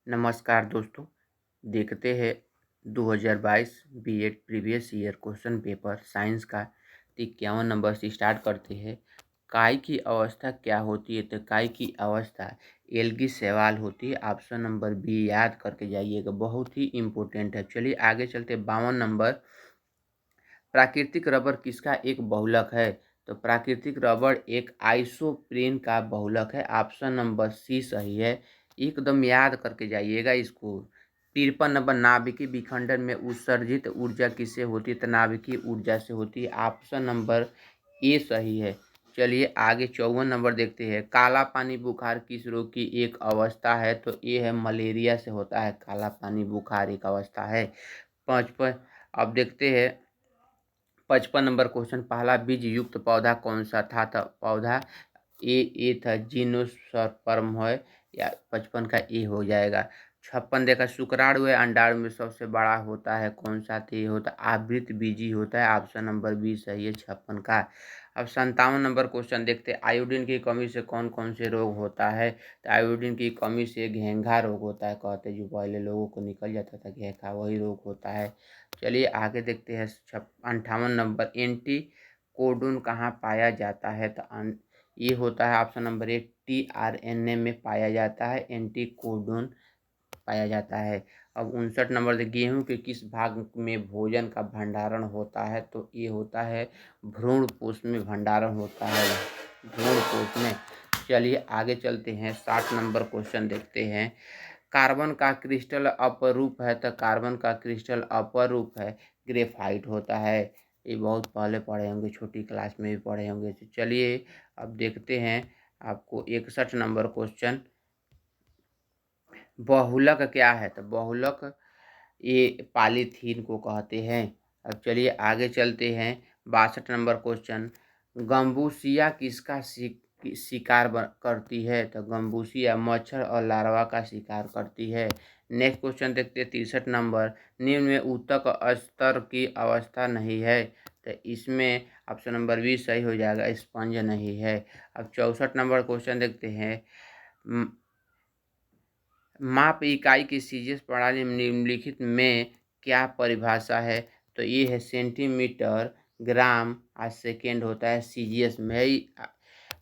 नमस्कार दोस्तों। देखते हैं 2022 BEd previous year question paper science का 51 नंबर से स्टार्ट करते हैं। काय की अवस्था क्या होती है? तो काय की अवस्था एल्गी शैवाल होती है। ऑप्शन नंबर बी याद करके जाइएगा, बहुत ही इम्पोर्टेंट है। चलिए आगे चलते 52 नंबर। प्राकृतिक रबर किसका एक बहुलक है? तो प्राकृतिक रबर एक आइसोप्रेन का बहुलक है। ऑप्शन नंबर सी सही है। एकदम याद करके जाइएगा इसको। 53 नंबर नाभिकीय विखंडन में उत्सर्जित ऊर्जा किससे होती है? तो नाभिकीय ऊर्जा से होती है। ऑप्शन नंबर ए सही है। चलिए आगे 54 नंबर देखते हैं। काला पानी बुखार किस रोग की एक अवस्था है? तो ये है मलेरिया से होता है। काला पानी बुखार एक अवस्था है। 55 अब देखते हैं 55 नंबर क्वेश्चन। पहला बीज युक्त पौधा कौन सा था? तो पौधा ए था जिम्नोस्पर्म है, या 55 का ए हो जाएगा। 56 देखा शुक्राणु है अंडाणु में सबसे बड़ा होता है कौन सा? तो ये होता है आवृत बीजी होता है। ऑप्शन नंबर बी सही है 56 का। अब 57 नंबर क्वेश्चन देखते हैं। आयोडीन की कमी से कौन कौन से रोग होता है? तो आयोडीन की कमी से घेंघा रोग होता है। कहते जो पहले लोगों को निकल जाता था घेंघा, वही रोग होता है। चलिए आगे देखते हैं 58 नंबर। एंटी कोडोन कहाँ पाया जाता है? तो ये होता है ऑप्शन नंबर ए टीआरएनए में पाया जाता है। एंटी कोडोन पाया जाता है। अब 59 नंबर से गेहूं के किस भाग में भोजन का भंडारण होता है? तो ये होता है भ्रूण कोश में भंडारण होता है, भ्रूण कोश में। चलिए आगे चलते हैं 60 नंबर क्वेश्चन देखते हैं। कार्बन का क्रिस्टल अपरूप है। तो कार्बन का क्रिस्टल अपरूप है ग्रेफाइट होता है। ये बहुत पहले पढ़े होंगे, छोटी क्लास में भी पढ़े होंगे। तो चलिए अब देखते हैं आपको 61 नंबर क्वेश्चन। बहुलक क्या है? तो बहुलक ये पॉलीथीन को कहते हैं। अब चलिए आगे चलते हैं 62 नंबर क्वेश्चन। गम्बूसिया किसका शिकार करती है? तो गम्बूसिया मच्छर और लार्वा का शिकार करती है। नेक्स्ट क्वेश्चन देखते हैं 63 नंबर। निम्न में ऊतक स्तर की अवस्था नहीं है। तो इसमें ऑप्शन नंबर बी सही हो जाएगा, स्पंज नहीं है। अब 64 नंबर क्वेश्चन देखते हैं। माप इकाई की सीजीएस प्रणाली में निम्नलिखित में क्या परिभाषा है? तो ये है सेंटीमीटर ग्राम आज सेकेंड होता है। सीजीएस में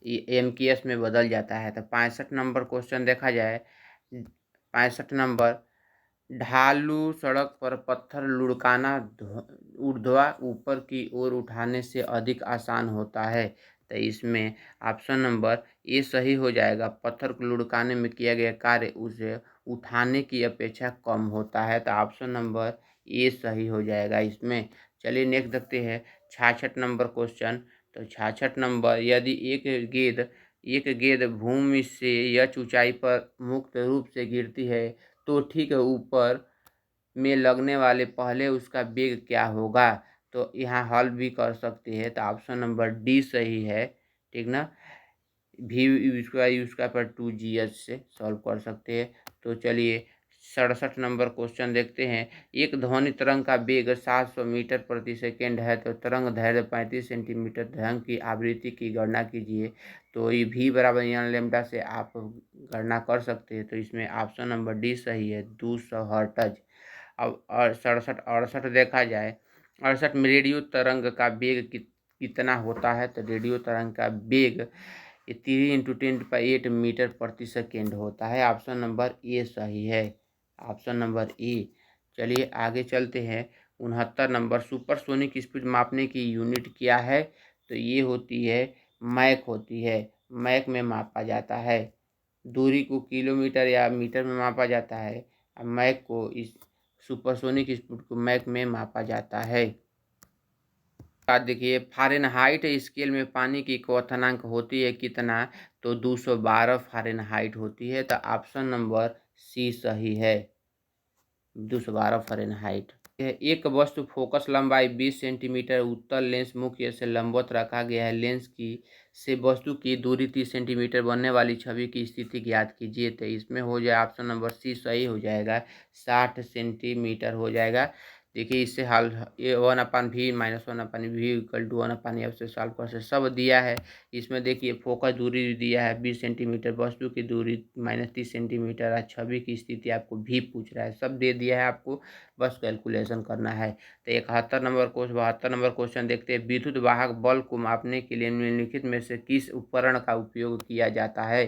एमकेएस में बदल जाता है। तो 65 नंबर क्वेश्चन देखा जाए। 65 नंबर। ढालू सड़क पर पत्थर लुढ़काना ऊर्ध्वा ऊपर की ओर उठाने से अधिक आसान होता है। तो इसमें ऑप्शन नंबर ए सही हो जाएगा। पत्थर को लुढ़काने में किया गया कार्य उसे उठाने की अपेक्षा कम होता है। तो ऑप्शन नंबर ए सही हो जाएगा इसमें। चलिए नेक्स्ट देखते हैं 66 नंबर क्वेश्चन। तो 66 नंबर। यदि एक गेंद भूमि से यह ऊंचाई पर मुक्त रूप से गिरती है तो ठीक है ऊपर में लगने वाले पहले उसका वेग क्या होगा? तो यहाँ हल भी कर सकते हैं। तो ऑप्शन नंबर डी सही है, ठीक ना। वी पर 2GH से सॉल्व कर सकते हैं। तो चलिए 67 नंबर क्वेश्चन देखते हैं। एक ध्वनि तरंग का वेग 700 मीटर प्रति सेकेंड है। तो तरंग दैर्घ्य 35 सेंटीमीटर। तरंग की आवृत्ति की गणना कीजिए। तो ये v बराबर n लेमडा से आप गणना कर सकते हैं। तो इसमें ऑप्शन नंबर डी सही है, 200 हर्ट्ज। अब 68 देखा जाए। 68 में रेडियो तरंग का वेग कितना होता है? तो रेडियो तरंग का वेग 3 × 10⁸ मीटर प्रति सेकेंड होता है। ऑप्शन नंबर ए सही है, ऑप्शन नंबर ए। चलिए आगे चलते हैं 69 नंबर। सुपरसोनिक स्पीड मापने की यूनिट क्या है? तो ये होती है मैक होती है। मैक में मापा जाता है। दूरी को किलोमीटर या मीटर में मापा जाता है। मैक को इस सुपरसोनिक स्पीड को मैक में मापा जाता है। बात देखिए, फ़ारेनहाइट स्केल में पानी की क्वथनांक होती है कितना? तो 212 फ़ारेनहाइट होती है। तो ऑप्शन नंबर सी सही है, 212 फ़ारेनहाइट। एक वस्तु फोकस लंबाई 20 सेंटीमीटर, उत्तल लेंस मुख्य से लंबवत रखा गया है। लेंस की से वस्तु की दूरी 30 सेंटीमीटर बनने वाली छवि की स्थिति ज्ञात कीजिए। तो इसमें हो जाए ऑप्शन नंबर सी सही हो जाएगा, 60 सेंटीमीटर हो जाएगा। देखिए इससे हाल ये 1/v minus 1/v equal to 1/f से सॉल्व कर से सब दिया है। इसमें देखिए फोकस दूरी दिया है 20 सेंटीमीटर, वस्तु की दूरी -30 सेंटीमीटर है, छवि की स्थिति आपको भी पूछ रहा है, सब दे दिया है आपको, बस कैलकुलेशन करना है। तो 72 नंबर क्वेश्चन देखते हैं। विद्युत वाहक बल को मापने के लिए निम्नलिखित में से किस उपकरण का उपयोग किया जाता है?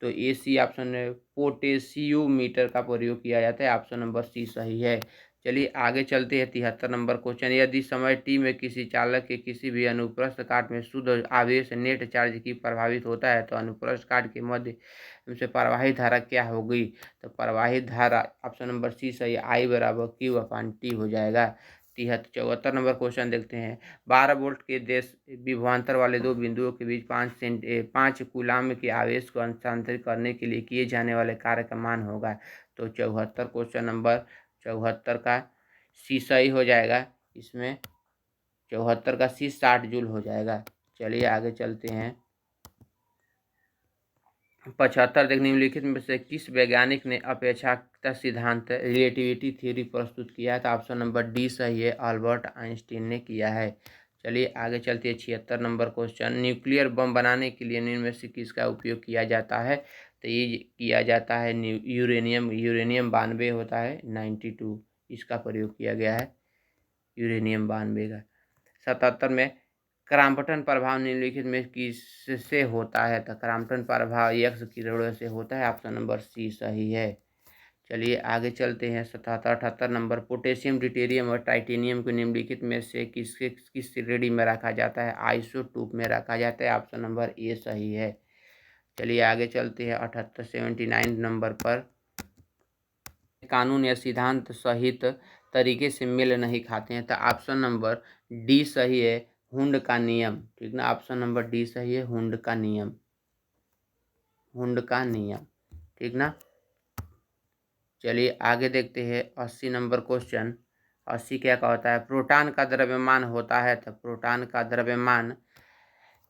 तो ए सी ऑप्शन में पोटेशियोमीटर का प्रयोग किया जाता है, ऑप्शन नंबर सी सही है। चलिए आगे चलते हैं। 73 नंबर क्वेश्चन। यदि समय टी में किसी चालक के किसी भी अनुप्रस्थ काट में शुद्ध आवेश नेट चार्ज की प्रभावित होता है तो अनुप्रस्थ काट के मध्य से प्रवाहित धारा क्या होगी? तो प्रवाहित धारा ऑप्शन नंबर सी सही, आई बराबर Q/T हो जाएगा। 74 नंबर क्वेश्चन देखते हैं। 12 वोल्ट के देश विभवांतर वाले दो बिंदुओं के बीच 5 कूलाम के आवेश को हस्तांतरित करने के लिए किए जाने वाले कार्य का मान होगा। तो 74 क्वेश्चन नंबर 74 का सी सही हो जाएगा। इसमें 74 का सी 60 जूल हो जाएगा। चलिए आगे चलते हैं। 75 देखिए निम्नलिखित में से किस वैज्ञानिक ने अपेक्षाकृत सिद्धांत रिलेटिविटी थ्योरी प्रस्तुत किया है? तो ऑप्शन नंबर डी सही है, अल्बर्ट आइंस्टीन ने किया है। चलिए आगे चलते हैं। 76 नंबर क्वेश्चन। न्यूक्लियर बम बनाने के लिए निम्न में से किसका उपयोग किया जाता है? तो ये किया जाता है यूरेनियम 92 होता है 92, इसका प्रयोग किया गया है यूरेनियम 92 का। 77 में क्राम्पटन प्रभाव निम्नलिखित में किससे होता है? तो क्राम्पटन प्रभाव एक्स किरणों से होता है, ऑप्शन नंबर सी सही है। चलिए आगे चलते हैं। 77 नंबर। पोटेशियम, ड्यूटेरियम और टाइटेनियम को निम्नलिखित में से किस श्रेणी में रखा जाता है? आइसोटोप में रखा जाता है, ऑप्शन नंबर ए सही है। चलिए आगे चलते हैं। 79 नंबर पर। कानून या सिद्धांत सहित तरीके से मेल नहीं खाते हैं, तो ऑप्शन नंबर डी सही है, हुंड का नियम। ठीक ना, ऑप्शन नंबर डी सही है, हुंड का नियम, हुंड का नियम। ठीक ना। चलिए आगे देखते हैं। 80 नंबर क्वेश्चन। 80 क्या होता है? प्रोटॉन का द्रव्यमान होता है, तो प्रोटॉन का द्रव्यमान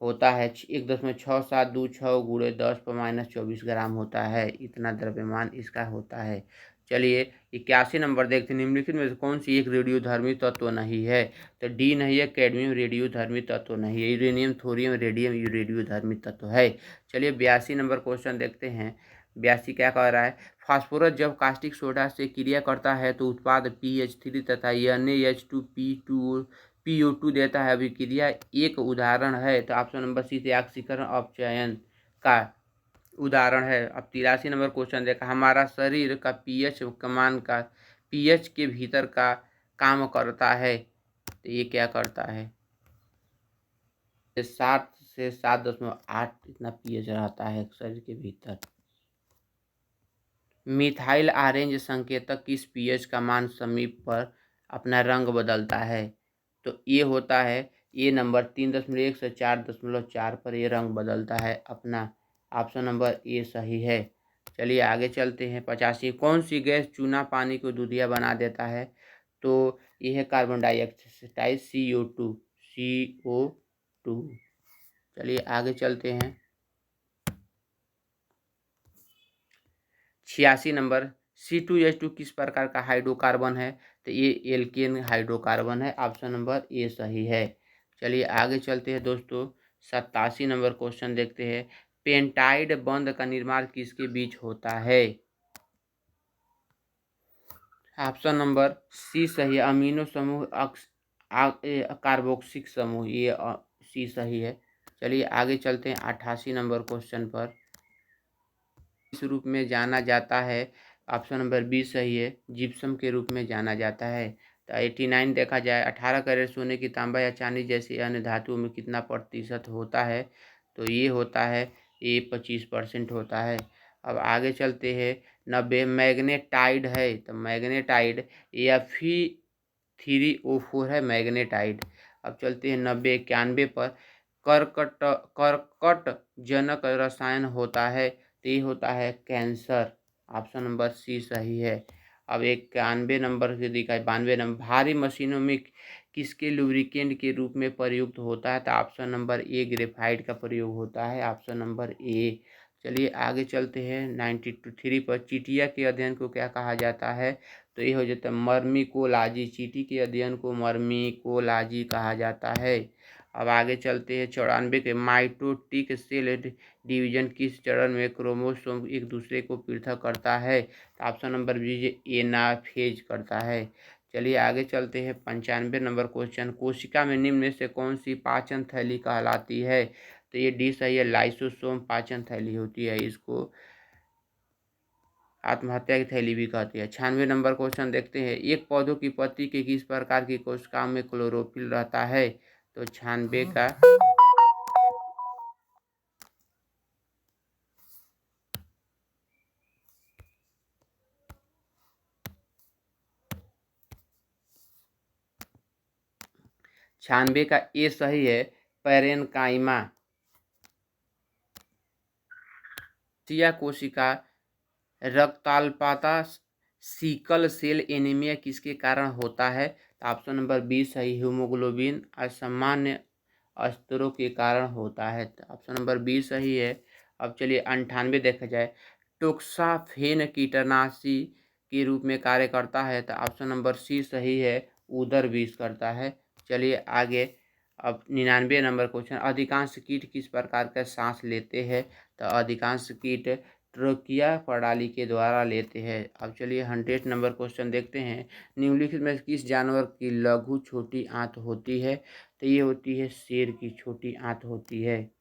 होता है 1.6726 गुणे 10⁻24 ग्राम होता है, इतना द्रव्यमान इसका होता है। चलिए 81 नंबर देखते हैं। निम्नलिखित में से कौन सी एक रेडियोधर्मी तत्व नहीं है? तो डी नहीं है, कैडमियम रेडियोधर्मी तत्व नहीं है, यूरेनियम, थोरियम, रेडियम ये रेडियोधर्मी तत्व है। चलिए 82 नंबर क्वेश्चन देखते हैं। 82 क्या कह रहा है? फास्फोरस जब कास्टिक सोडा से क्रिया करता है तो उत्पाद PH3 तथा NaH2PO2 देता है। अभिक्रिया एक उदाहरण है, तो ऑप्शन नंबर सी से ऑक्सीकरण अपचयन का उदाहरण है। अब 83 नंबर क्वेश्चन देखा। हमारा शरीर का पीएच के भीतर का काम करता है, तो ये क्या करता है? 7 से 7.8 इतना पीएच रहता है शरीर के भीतर। मिथाइल ऑरेंज संकेतक किस पीएच का मान समीप पर अपना रंग बदलता है? तो ये होता है ए नंबर 3.1 से 4.4 पर ये रंग बदलता है अपना, ऑप्शन नंबर ए सही है। चलिए आगे चलते हैं। 85 कौन सी गैस चूना पानी को दूधिया बना देता है? तो ये है कार्बन डाइऑक्साइड CO2। चलिए आगे चलते हैं। 86 नंबर। C2H2 किस प्रकार का हाइड्रोकार्बन है? तो ये एल्केन हाइड्रोकार्बन है, ऑप्शन नंबर ए सही है। चलिए आगे चलते हैं दोस्तों। 87 नंबर क्वेश्चन देखते हैं। पेंटाइड बंध का निर्माण किसके बीच होता है? ऑप्शन नंबर सी सही है, अमीनो समूह कार्बोक्सिक समूह, ये सी सही है। चलिए आगे चलते हैं। 88 नंबर क्वेश्चन पर। इस रूप में जाना जाता है, ऑप्शन नंबर बी सही है, जिप्सम के रूप में जाना जाता है। तो 89 देखा जाए। 18 कैरेट सोने की तांबा या चांदी जैसी अन्य धातुओं में कितना प्रतिशत होता है? तो ये होता है ये 25% होता है। अब आगे चलते हैं। 90 मैग्नेटाइड है, तो मैग्नेटाइड Fe3O4 है मैग्नेटाइड। अब चलते हैं 90 91 पर। कर्कट जनक रसायन होता है, तो ये होता है कैंसर, ऑप्शन नंबर सी सही है। अब 91 नंबर से दिखा है। 92 नंबर। भारी मशीनों में किसके लुब्रिकेंट के रूप में प्रयुक्त होता है? तो ऑप्शन नंबर ए ग्रेफाइट का प्रयोग होता है, ऑप्शन नंबर ए। चलिए आगे चलते हैं 93 पर। चींटियाँ के अध्ययन को क्या कहा जाता है? तो ये हो जाता है मर्मिकोलॉजी। चींटी के अध्ययन को मर्मिकोलॉजी कहा जाता है। अब आगे चलते हैं 94 के। माइटोटिक सेल डिवीजन किस चरण में क्रोमोसोम एक दूसरे को पृथक करता है? तो ऑप्शन नंबर बी एनाफेज करता है। चलिए आगे चलते हैं 95 नंबर क्वेश्चन। कोशिका में निम्न में से कौन सी पाचन थैली कहलाती है? तो ये डी सही है, लाइसोसोम पाचन थैली होती है। इसको आत्महत्या की थैली भी कहती है। 96 नंबर क्वेश्चन देखते हैं। एक पौधों की पत्ती के किस प्रकार की कोशिकाओं में क्लोरोफिल रहता है? तो 96 का 96 का ए सही है, पैरेनकाइमा। सिया कोशिका रक्ताल्पता सिकल सेल एनीमिया किसके कारण होता है? तो ऑप्शन नंबर बी सही, हीमोग्लोबिन असामान्य स्तरों के कारण होता है। तो ऑप्शन नंबर बी सही है। अब चलिए 98 देखा जाए। टोक्साफेन कीटनाशी के रूप में कार्य करता है। तो ऑप्शन नंबर सी सही है, उदर विष करता है। चलिए आगे। अब 99 नंबर क्वेश्चन। अधिकांश कीट किस प्रकार का सांस लेते हैं? तो अधिकांश कीट ट्रोकिया प्रणाली के द्वारा लेते हैं। अब चलिए 100 नंबर क्वेश्चन देखते हैं। निम्नलिखित में किस जानवर की लघु छोटी आंत होती है? तो ये होती है शेर की छोटी आंत होती है।